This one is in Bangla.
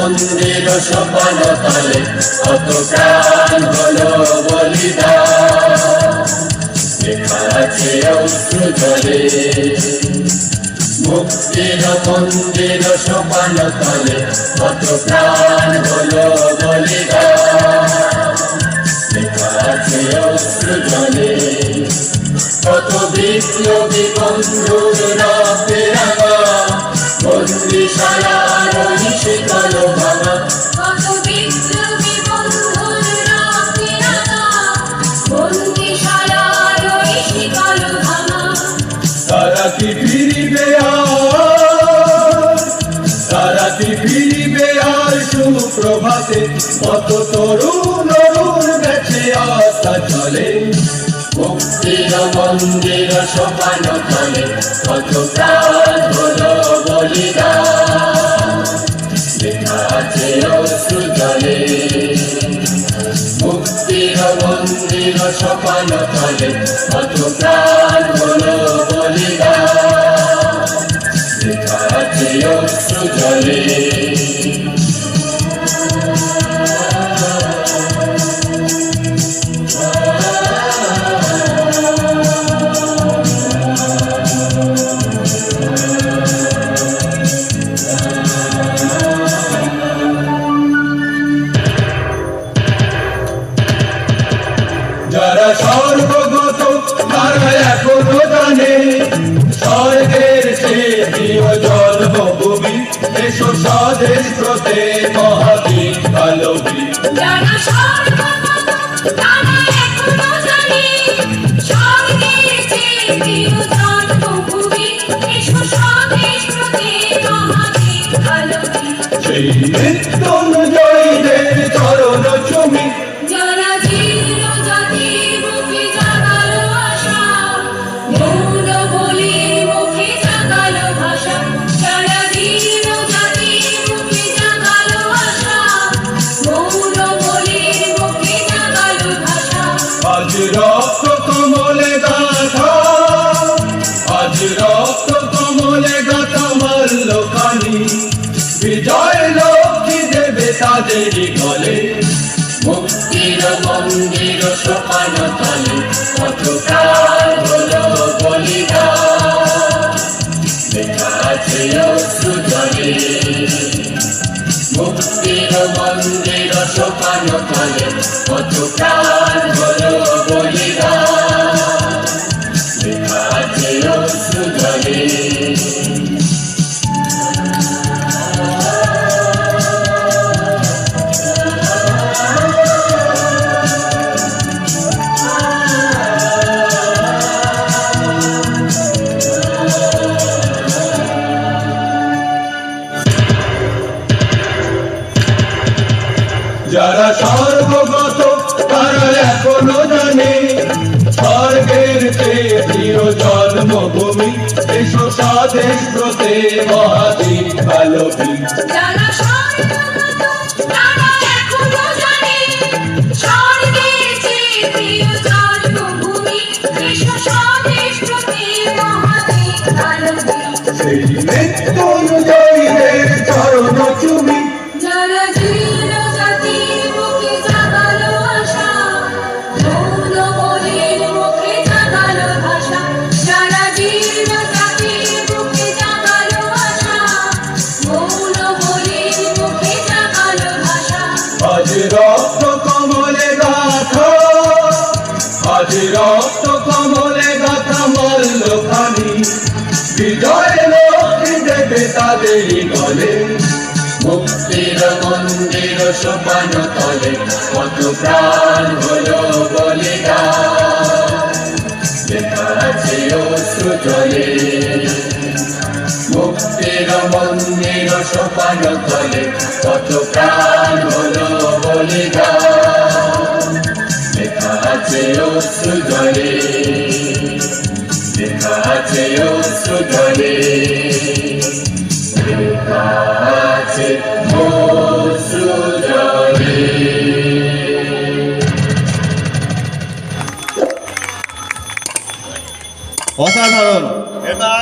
মন্দির সোপান তলে কত প্রাণ হলো বলিদান লেখা আছে অশ্রু জলে মুক্তির মন্দির সোপান তলে কত প্রাণ হলো বলিদান লেখা আছে অশ্রু জলে কত বিপ্লবী বন্ধুর রক্তে রাঙা বন্দিশালার শিকল ভাঙা কত বিপ্লবী বন্ধুর রক্তে রাঙা বন্দিশালার শিকল ভাঙা তারা কি ফিরিবে আর সুপ্রভাতে কত তরুণ বেঁচে আস্থা চলে মুক্তির মন্দির সোপান তলে কত প্রাণ হলো বলিদান লেখা আছে অশ্রু জলে মুক্তির মন্দির সোপান তলে কত প্রাণ হলো বলিদান লেখা আছে অশ্রু জলে যারা সর্বগত তারা এখনো জানে স্বর্গের চেয়ে প্রিয় জন্মভূমি এসো স্বদেশ প্রতে মহাবীর কালবী যারা সর্বগত তারা এখনো জানে স্বর্গের চেয়ে প্রিয় জন্মভূমি এসো স্বদেশ প্রতে মহাবীর কালবী সেই মৃত্যুঞ্জয়ীদের চরণ চুমি যারা জীর্ণ জাতির মুখে জাগালো আশা মৌন বলির মুখে জাগালো ভাষা যারা জীর্ণ জাতির মুখে জাগালো আশা মৌন বলির মুখে জাগালো ভাষা আজ রক্ত কমলে গাথা মাল্যখানি বিজয় লক্ষ্মী দেবে তাদেরই গলে মুক্তির মন্দির সোপান তলে কত প্রাণ হলো বলিদান লেখা আছে অশ্রু জলে মুক্তির মন্দির সোপান তলে কত প্রাণ হলো বলিদান লেখা আছে অশ্রু জলে যারা সর্বগত তারা এখনো জানে স্বর্গের চেয়ে প্রিয় জন্মভূমি এসো স্বদেশ প্রতে মহাবীর কালবী যারা সর্বগত তারা এখনো জানে স্বর্গের চেয়ে প্রিয় জন্মভূমি এসো স্বদেশ প্রতে মহাবীর কালবী সেই মৃত্যুঞ্জয়ীদের চরণ চুমি যারা জীর্ণ জাতির মুখে জাগালো আশা মৌন বলির মুখে জাগালো ভাষা যারা জীর্ণ জাতির মুখে জাগালো আশা মৌন বলির মুখে জাগালো ভাষা আজ রক্ত কমলে গাথা মাল্যখানি বিজয় লক্ষ্মী দেবে তাদেরই গলে মুক্তির মন্দির সোপান তলে কত প্রাণ হলো বলিদান লেখা আছে অশ্রু জলে মুক্তির মন্দির সোপান তলে কত প্রাণ হলো বলিদান লেখা আছে অশ্রু জলে লেখা আছে অশ্রু জলে লেখা আছে অশ্রু জলে। অসাধারণ। এরা